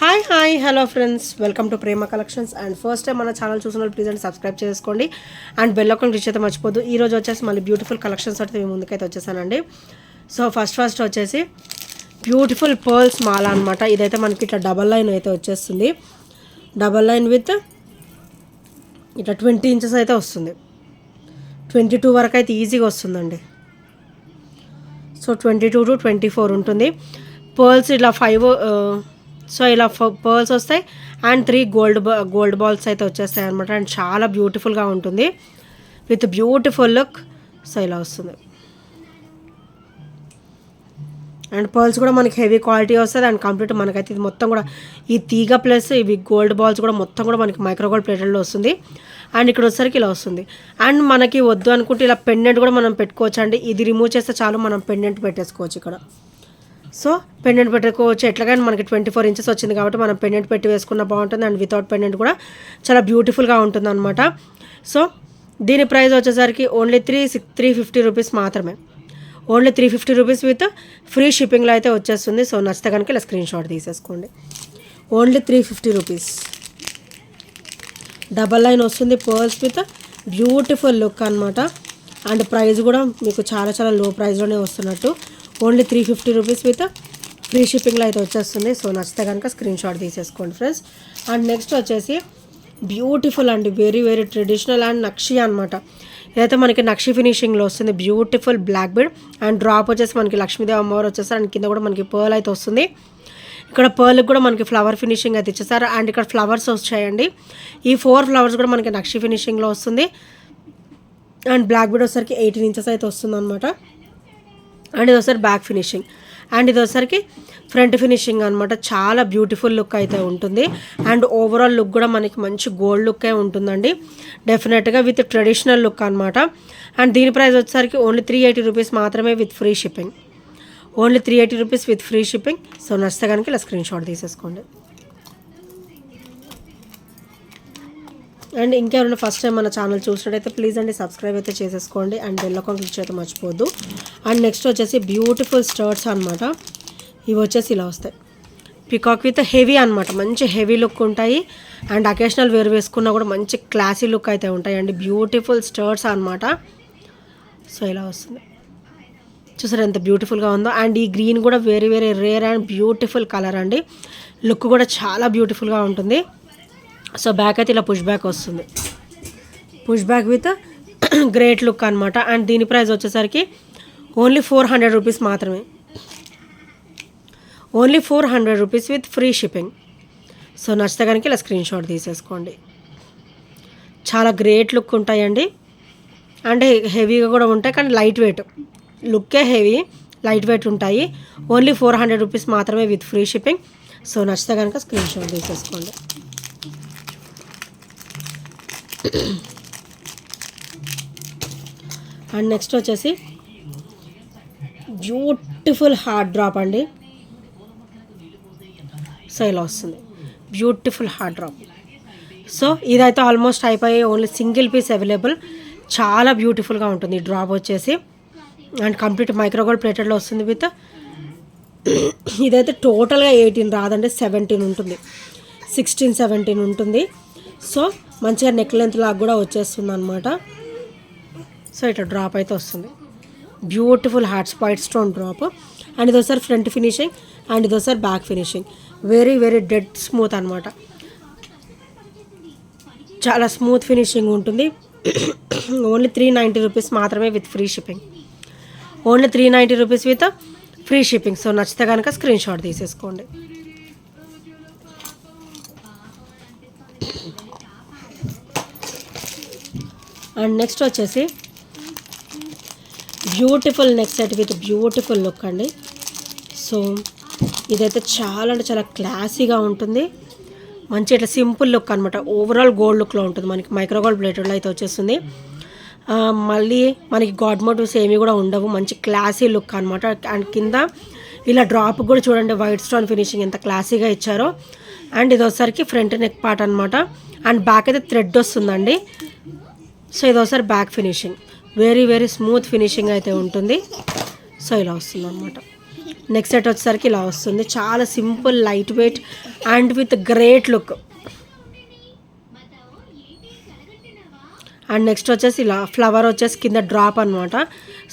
Hi hello friends, welcome to Prema collections. And first time మన channel చూసిన వాళ్ళు please and subscribe చేసుకోండి and bell icon click అయితే మర్చిపోద్దు. ఈ రోజు వచ్చేసి మళ్ళీ బ్యూటిఫుల్ కలెక్షన్స్ అయితే మేము ముందుకైతే వచ్చేసానండి. సో ఫస్ట్ వచ్చేసి బ్యూటిఫుల్ పర్ల్స్ మాల అనమాట. ఇదైతే మనకి ఇట్లా డబల్ లైన్ అయితే వచ్చేస్తుంది. డబల్ లైన్ విత్ ఇట్లా 20 ఇంచెస్ అయితే వస్తుంది. 22 వరకు అయితే ఈజీగా వస్తుందండి. సో 22 to 24 ఉంటుంది. పర్ల్స్ ఇలా 5 సో ఇలా పర్ల్స్ వస్తాయి అండ్ 3 గోల్డ్ బాల్స్ అయితే వచ్చేస్తాయి అనమాట. అండ్ చాలా బ్యూటిఫుల్గా ఉంటుంది విత్ బ్యూటిఫుల్ లుక్. సో ఇలా వస్తుంది. అండ్ పర్ల్స్ కూడా మనకి హెవీ క్వాలిటీ వస్తుంది. అండ్ కంప్లీట్ మనకైతే ఇది మొత్తం కూడా ఈ తీగ ప్లస్ ఇవి గోల్డ్ బాల్స్ కూడా మొత్తం కూడా మనకి మైక్రోగోల్డ్ ప్లేటెడ్లో వస్తుంది. అండ్ ఇక్కడ వచ్చేసరికి ఇలా వస్తుంది. అండ్ మనకి వద్దు అనుకుంటే ఇలా పెండెంట్ కూడా మనం పెట్టుకోవచ్చు అండి. ఇది రిమూవ్ చేస్తే చాలు, మనం పెండెంట్ పెట్టేసుకోవచ్చు ఇక్కడ. సో పెండెంట్ పెట్టుకోవచ్చు. ఎట్లాగైనా మనకి 24 ఇంచెస్ వచ్చింది కాబట్టి మనం పెండెంట్ పెట్టి వేసుకున్న బాగుంటుంది. అండ్ వితౌట్ పెండెంట్ కూడా చాలా బ్యూటిఫుల్గా ఉంటుంది అనమాట. సో దీని ప్రైస్ వచ్చేసరికి ఓన్లీ 350 రూపీస్ మాత్రమే. ఓన్లీ 350 రూపీస్ విత్ ఫ్రీ షిప్పింగ్లో అయితే వచ్చేస్తుంది. సో నచ్చితే కనుక ఇలా స్క్రీన్ షాట్ తీసేసుకోండి. Only 350 rupees. డబల్ లైన్ వస్తుంది పర్ల్స్ విత్ బ్యూటిఫుల్ లుక్ అనమాట. అండ్ ప్రైస్ కూడా మీకు చాలా లో ప్రైస్లోనే వస్తున్నట్టు. ఓన్లీ 350 రూపీస్ విత్ ఫ్రీ షిప్పింగ్లో అయితే వచ్చేస్తుంది. సో నచ్చితే కనుక స్క్రీన్ షాట్ తీసేసుకోండి ఫ్రెండ్స్. అండ్ నెక్స్ట్ వచ్చేసి బ్యూటిఫుల్ అండి, వెరీ ట్రెడిషనల్ అండ్ నక్షి అనమాట. ఇదైతే మనకి నక్షి ఫినిషింగ్లో వస్తుంది. Beautiful black bead and drop వచ్చేసి మనకి లక్ష్మీదేవి అమ్మవారు వచ్చేస్తారు. అండ్ కింద కూడా మనకి పర్ల్ అయితే వస్తుంది. ఇక్కడ పర్ల్కి కూడా మనకి ఫ్లవర్ ఫినిషింగ్ అయితే ఇచ్చేస్తారు. అండ్ ఇక్కడ ఫ్లవర్స్ వచ్చాయండి. ఈ 4 ఫ్లవర్స్ కూడా మనకి నక్షి ఫినిషింగ్లో వస్తుంది. అండ్ బ్లాక్ బీడ్ వచ్చేసరికి 18 ఇంచెస్ అయితే వస్తుంది అనమాట. అండ్ ఇది ఒకసారి బ్యాక్ ఫినిషింగ్ అండ్ ఇది ఒకసారికి ఫ్రంట్ ఫినిషింగ్ అనమాట. చాలా బ్యూటిఫుల్ లుక్ అయితే ఉంటుంది. అండ్ ఓవరాల్ లుక్ కూడా మనకి మంచి గోల్డ్ లుక్కే ఉంటుందండి డెఫినెట్గా, విత్ ట్రెడిషనల్ లుక్ అనమాట. అండ్ దీని ప్రైస్ వచ్చేసరికి ఓన్లీ 380 రూపీస్ మాత్రమే with free shipping. Only 380 rupees with free shipping. So నచ్చితే కనుక ఇలా స్క్రీన్ షాట్ తీసేసుకోండి. అండ్ ఇంకెవరైనా ఫస్ట్ టైం మన ఛానల్ చూసినట్టయితే ప్లీజ్ అండి సబ్స్క్రైబ్ అయితే చేసేసుకోండి అండ్ బెల్ ఐకాన్ క్లిక్ అయితే మర్చిపోద్దు. అండ్ నెక్స్ట్ వచ్చేసి బ్యూటిఫుల్ స్టర్ట్స్ అనమాట. ఇవి వచ్చేసి ఇలా వస్తాయి. పికాక్ విత్ హెవీ అనమాట, మంచి హెవీ లుక్ ఉంటాయి. అండ్ అకేషనల్ వేర్ వేసుకున్నా కూడా మంచి క్లాసీ లుక్ అయితే ఉంటాయి అండి. బ్యూటిఫుల్ స్టర్ట్స్ అనమాట. సో ఇలా వస్తుంది. చూసారు ఎంత బ్యూటిఫుల్గా ఉందో. అండ్ ఈ గ్రీన్ కూడా very rare and beautiful colour అండి. లుక్ కూడా చాలా బ్యూటిఫుల్గా ఉంటుంది. సో బ్యాక్ అయితే ఇలా పుష్ బ్యాక్ వస్తుంది. Push back with great look అనమాట. అండ్ దీని ప్రైస్ వచ్చేసరికి ఓన్లీ 400 రూపీస్ మాత్రమే. Only 400 rupees with free shipping. So నచ్చితే కనుక ఇలా స్క్రీన్ షాట్ తీసేసుకోండి. చాలా గ్రేట్ లుక్ ఉంటాయండి. అంటే హెవీగా కూడా ఉంటాయి కానీ లైట్ వెయిట్, లుక్కే హెవీ, లైట్ వెయిట్ ఉంటాయి. ఓన్లీ 400 రూపీస్ మాత్రమే విత్ ఫ్రీ షిప్పింగ్. సో నచ్చితే కనుక స్క్రీన్ షాట్ తీసేసుకోండి. అండ్ నెక్స్ట్ వచ్చేసి బ్యూటిఫుల్ హార్ట్ డ్రాప్ అండి. సో ఇలా వస్తుంది బ్యూటిఫుల్ హార్ట్ డ్రాప్. సో ఇదైతే ఆల్మోస్ట్ అయిపోయి ఓన్లీ సింగిల్ పీస్ అవైలబుల్. చాలా బ్యూటిఫుల్గా ఉంటుంది ఈ డ్రాప్ వచ్చేసి. అండ్ కంప్లీట్ మైక్రోగోల్డ్ ప్లేటెడ్లో వస్తుంది విత్ ఇదైతే టోటల్గా 18 రాదండి, 17 ఉంటుంది, 16, 17 ఉంటుంది. సో మంచిగా నెక్ లెంత్ లాగా కూడా వచ్చేస్తుంది అనమాట. సో ఇట్లా డ్రాప్ అయితే వస్తుంది. Beautiful hearts white stone drop. And ఇది ఒకసారి ఫ్రంట్ ఫినిషింగ్ అండ్ ఇది ఒకసారి back finishing. Very dead smooth అనమాట. చాలా స్మూత్ ఫినిషింగ్ ఉంటుంది. ఓన్లీ 390 రూపీస్ మాత్రమే with free shipping. Only 390 rupees with free shipping. So నచ్చితే కనుక స్క్రీన్ షాట్ తీసేసుకోండి. అండ్ నెక్స్ట్ వచ్చేసి beautiful neck set with beautiful look అండి. సో ఇదైతే చాలా క్లాసీగా ఉంటుంది. మంచి ఇట్లా సింపుల్ లుక్ అనమాట. ఓవరాల్ గోల్డ్ లుక్లో ఉంటుంది. మనకి మైక్రోగోల్డ్ ప్లేటెడ్లో అయితే వచ్చేస్తుంది. మళ్ళీ మనకి గాడ్ మోటివ్స్ ఏమీ కూడా ఉండవు. మంచి క్లాసీ లుక్ అనమాట. అండ్ కింద ఇలా డ్రాప్ కూడా చూడండి, వైట్ స్టోన్ ఫినిషింగ్ ఎంత క్లాసీగా ఇచ్చారో. అండ్ ఇది ఒకసారికి ఫ్రంట్ నెక్ పార్ట్ అనమాట. అండ్ బ్యాక్ అయితే థ్రెడ్ వస్తుందండి. సో ఇది ఒకసారి back finishing very smooth finishing అయితే ఉంటుంది. సో ఇలా వస్తుంది అనమాట. నెక్స్ట్ సెట్ వచ్చేసరికి ఇలా వస్తుంది, చాలా simple light weight and with great look. And next వచ్చేసి ఇలా ఫ్లవర్ వచ్చేసి కింద డ్రాప్ అనమాట,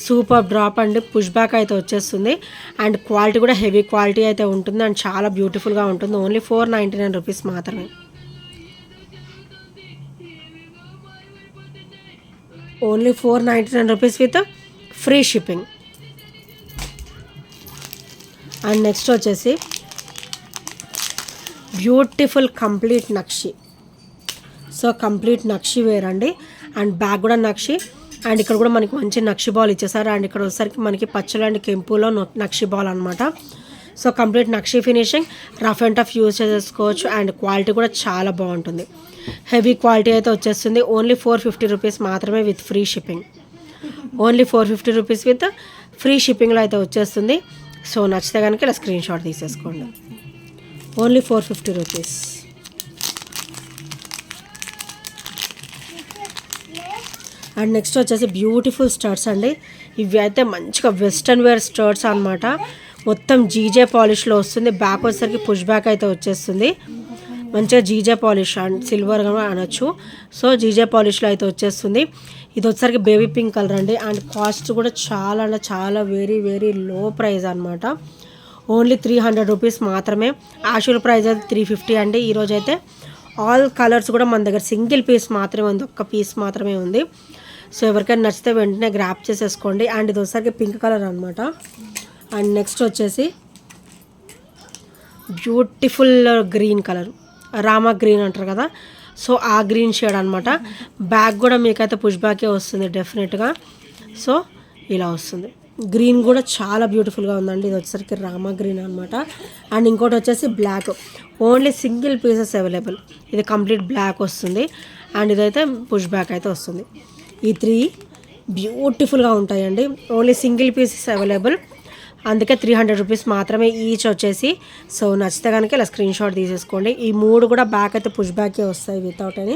సూపర్ డ్రాప్ అండి. పుష్ బ్యాక్ అయితే వచ్చేస్తుంది అండ్ క్వాలిటీ కూడా హెవీ క్వాలిటీ అయితే ఉంటుంది అండ్ చాలా బ్యూటిఫుల్గా ఉంటుంది. ఓన్లీ 499 రూపీస్ మాత్రమే. Only 499 rupees with free shipping. And next వచ్చేసి బ్యూటిఫుల్ కంప్లీట్ నక్షి. సో కంప్లీట్ నక్షి వేర్ అండి అండ్ బ్యాగ్ కూడా నక్షి అండ్ ఇక్కడ కూడా మనకి మంచి నక్షి బాల్ ఇచ్చేసారు అండ్ ఇక్కడ వచ్చేసరికి మనకి పచ్చలు అండ్ కెంపులో నక్షి బాల్ అనమాట. సో కంప్లీట్ నక్షి finishing, rough and tough use చేసుకోవచ్చు అండ్ క్వాలిటీ కూడా చాలా బాగుంటుంది. హెవీ క్వాలిటీ అయితే వచ్చేస్తుంది. ఓన్లీ 450 రూపీస్ మాత్రమే with free shipping. Only 450 rupees with free షిప్పింగ్లో అయితే వచ్చేస్తుంది. సో నచ్చితే కనుక ఇలా స్క్రీన్ షాట్ తీసేసుకోండి. Only 450 rupees. అండ్ నెక్స్ట్ వచ్చేసి బ్యూటిఫుల్ స్టర్ట్స్ అండి. ఇవి అయితే మంచిగా వెస్ట్రన్ వేర్ స్టర్ట్స్ అనమాట. మొత్తం జీజే పాలిష్లో వస్తుంది. బ్యాక్ వచ్చేసరికి పుష్ బ్యాక్ అయితే వచ్చేస్తుంది. మంచిగా జీజే పాలిష్ అండ్ సిల్వర్ అనొచ్చు. సో జీజే పాలిష్లో అయితే వచ్చేస్తుంది. ఇది వచ్చేసరికి బేబీ పింక్ కలర్ అండి అండ్ కాస్ట్ కూడా చాలా అంటే చాలా వెరీ వెరీ లో ప్రైస్ అనమాట. ఓన్లీ 300 రూపీస్ మాత్రమే. యాక్చువల్ ప్రైస్ అయితే 350 అండి. ఈరోజు అయితే ఆల్ కలర్స్ కూడా మన దగ్గర సింగిల్ పీస్ మాత్రమే ఉంది, ఒక్క పీస్ మాత్రమే ఉంది. సో ఎవరికైనా నచ్చితే వెంటనే గ్రాప్ చేసేసుకోండి. అండ్ ఇది వచ్చేసరికి పింక్ కలర్ అనమాట. అండ్ నెక్స్ట్ వచ్చేసి beautiful green colour, Rama green అంటారు కదా, సో ఆ గ్రీన్ షేడ్ అనమాట. బ్యాగ్ కూడా మీకైతే పుష్ బ్యాకే వస్తుంది డెఫినెట్గా. సో ఇలా వస్తుంది. గ్రీన్ కూడా చాలా బ్యూటిఫుల్గా ఉందండి. ఇది వచ్చేసరికి రామా గ్రీన్ అనమాట. అండ్ ఇంకోటి వచ్చేసి black, only single pieces available. ఇది కంప్లీట్ బ్లాక్ వస్తుంది అండ్ ఇదైతే పుష్ బ్యాక్ అయితే వస్తుంది. ఈ 3 బ్యూటిఫుల్గా ఉంటాయండి. ఓన్లీ సింగిల్ పీసెస్ అవైలబుల్, అందుకే 300 రూపీస్ మాత్రమే ఈచ్ వచ్చేసి. సో నచ్చితే కనుక ఇలా స్క్రీన్ షాట్ తీసేసుకోండి. ఈ 3 కూడా బ్యాక్ అయితే పుష్ బ్యాకే వస్తాయి without any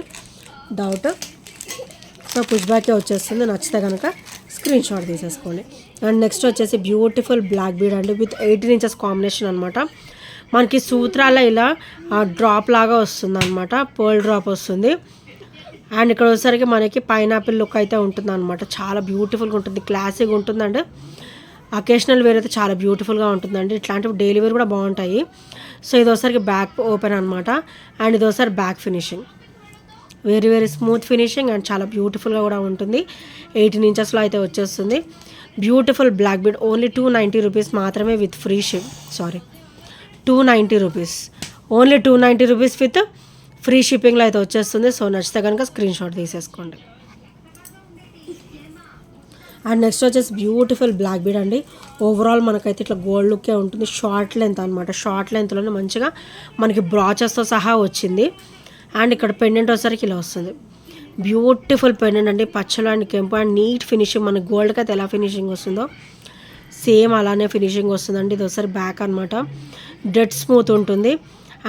doubt. So push బ్యాకే వచ్చేస్తుంది. నచ్చితే కనుక స్క్రీన్ షాట్ తీసేసుకోండి. అండ్ నెక్స్ట్ వచ్చేసి బ్యూటిఫుల్ బ్లాక్ బీడ్ అండి విత్ 18 ఇంచెస్ కాంబినేషన్ అనమాట. మనకి సూత్రాల ఇలా డ్రాప్ లాగా వస్తుంది అనమాట, పర్ల్ డ్రాప్ వస్తుంది. అండ్ ఇక్కడ వచ్చేసరికి మనకి పైనాపిల్ లుక్ అయితే ఉంటుంది అనమాట. చాలా బ్యూటిఫుల్గా ఉంటుంది, క్లాసీగా ఉంటుందండి. అకేషనల్ వేర్ అయితే చాలా బ్యూటిఫుల్గా ఉంటుందండి. ఇట్లాంటివి డైలీ వేర్ కూడా బాగుంటాయి. సో ఇది ఒకసారికి బ్యాక్ ఓపెన్ అనమాట అండ్ ఇది ఒకసారి back finishing, very very smooth finishing and చాలా బ్యూటిఫుల్గా కూడా ఉంటుంది. 18 ఇంచెస్లో అయితే వచ్చేస్తుంది. Beautiful black bead. Only 290 rupees మాత్రమే with free ship. 290 rupees. Only 290 rupees with free షిప్పింగ్లో అయితే వచ్చేస్తుంది. సో నచ్చితే కనుక స్క్రీన్ షాట్ తీసేసుకోండి. అండ్ నెక్స్ట్ వచ్చేసి బ్యూటిఫుల్ బ్లాక్ బీడ్ అండి. ఓవరాల్ మనకైతే ఇట్లా గోల్డ్ లుక్కే ఉంటుంది. షార్ట్ లెంత్ అనమాట. షార్ట్ లెంత్లోనే మంచిగా మనకి బ్రాచెస్తో సహా వచ్చింది. అండ్ ఇక్కడ పెండెంట్ వచ్చేసరికి ఇలా వస్తుంది. బ్యూటిఫుల్ పెండెంట్ అండి, పచ్చలు అండ్ కెంపు అండ్ నీట్ ఫినిషింగ్. మన గోల్డ్కి అయితే ఎలా ఫినిషింగ్ వస్తుందో సేమ్ అలానే ఫినిషింగ్ వస్తుందండి. ఇది ఒకసారి బ్యాక్ అనమాట, డెడ్ స్మూత్ ఉంటుంది.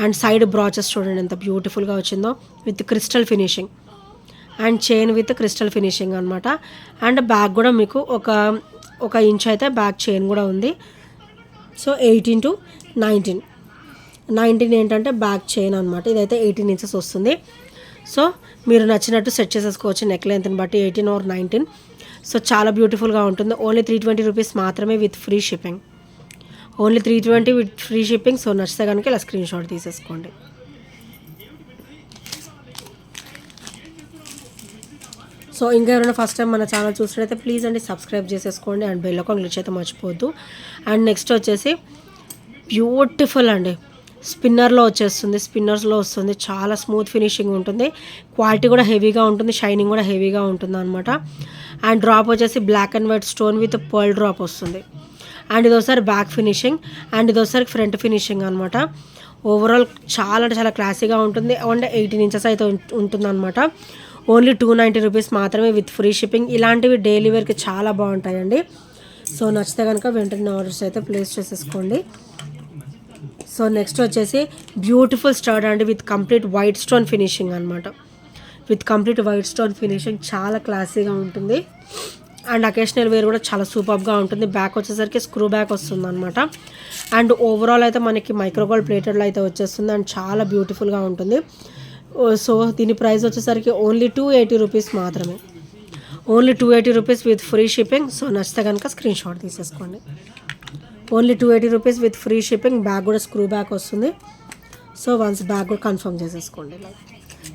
అండ్ సైడ్ బ్రాచెస్ చూడండి ఎంత బ్యూటిఫుల్గా వచ్చిందో with crystal finishing and chain with crystal finishing అనమాట. అండ్ బ్యాక్ కూడా మీకు ఒక ఇంచ్ అయితే బ్యాక్ చైన్ కూడా ఉంది. సో 18 to 19 ఏంటంటే బ్యాక్ చైన్ అనమాట. ఇదైతే 18 ఇంచెస్ వస్తుంది. సో మీరు నచ్చినట్టు సెట్ చేసేసుకోవచ్చు నెక్ లెంత్ని బట్టి, 18 or 19. సో చాలా బ్యూటిఫుల్గా ఉంటుంది. ఓన్లీ 320 రూపీస్ మాత్రమే with free shipping. Only 320 with free shipping. So నచ్చితే కనుక ఇలా స్క్రీన్ షాట్ తీసేసుకోండి. సో ఇంకా ఎవరైనా ఫస్ట్ టైం మన ఛానల్ చూసినట్లయితే ప్లీజ్ అండి సబ్స్క్రైబ్ చేసేసుకోండి అండ్ బెల్ ఐకాన్ క్లిక్ అయితే మర్చిపోవద్దు. అండ్ నెక్స్ట్ వచ్చేసి బ్యూటిఫుల్ అండి, స్పిన్నర్లో వచ్చేస్తుంది, స్పిన్నర్స్లో వస్తుంది. చాలా స్మూత్ ఫినిషింగ్ ఉంటుంది, క్వాలిటీ కూడా హెవీగా ఉంటుంది, షైనింగ్ కూడా హెవీగా ఉంటుంది అనమాట. అండ్ డ్రాప్ వచ్చేసి black and white stone with pearl drop వస్తుంది. అండ్ ఇది ఒకసారి బ్యాక్ ఫినిషింగ్ అండ్ ఇది ఒకసారి ఫ్రంట్ ఫినిషింగ్ అనమాట. ఓవరాల్ చాలా అంటే చాలా క్లాసీగా ఉంటుంది. అండ్ 18 ఇంచెస్ అయితే ఉంటుంది అనమాట. ఓన్లీ 290 రూపీస్ మాత్రమే విత్ ఫ్రీ షిప్పింగ్. ఇలాంటివి డైలీ వేర్కి చాలా బాగుంటాయండి. సో నచ్చితే కనుక వెంటనే ఆర్డర్స్ అయితే ప్లేస్ చేసేసుకోండి. సో నెక్స్ట్ వచ్చేసి బ్యూటిఫుల్ స్టర్ట్ అండి with complete white stone finishing అనమాట. With complete white stone finishing చాలా క్లాసీగా ఉంటుంది. అండ్ అకేషనల్ వేర్ కూడా చాలా సూపర్గా ఉంటుంది. బ్యాక్ వచ్చేసరికి స్క్రూ బ్యాక్ వస్తుంది అనమాట. అండ్ ఓవరాల్ అయితే మనకి మైక్రోగోల్డ్ ప్లేటెడ్లో అయితే వచ్చేస్తుంది అండ్ చాలా బ్యూటిఫుల్గా ఉంటుంది. సో దీని ప్రైస్ వచ్చేసరికి ఓన్లీ 280 రూపీస్ మాత్రమే. Only 280 rupees with free shipping. So నచ్చితే కనుక స్క్రీన్ షాట్ తీసేసుకోండి. Only 280 rupees with free shipping. Bag కూడా స్క్రూ బ్యాక్ వస్తుంది. సో వన్స్ బ్యాగ్ కూడా కన్ఫర్మ్ చేసేసుకోండి.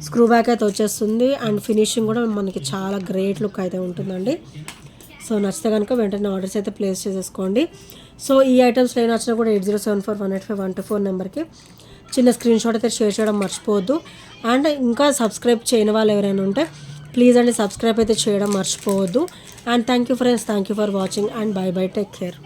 స్క్రూ బ్యాక్ అయితే వచ్చేస్తుంది అండ్ ఫినిషింగ్ కూడా మనకి చాలా గ్రేట్ లుక్ అయితే ఉంటుందండి. సో నచ్చితే కనుక వెంటనే ఆర్డర్స్ అయితే ప్లేస్ చేసేసుకోండి. సో ఈ ఐటమ్స్ ఏ నచ్చినా కూడా 8074185124 నెంబర్కి చిన్న స్క్రీన్ షాట్ అయితే షేర్ చేయడం మర్చిపోవద్దు. అండ్ ఇంకా సబ్స్క్రైబ్ చేయని వాళ్ళు ఎవరైనా ఉంటే ప్లీజ్ అండి సబ్స్క్రైబ్ అయితే చేయడం మర్చిపోవద్దు. And thank you friends, thank you for watching and by by, take care.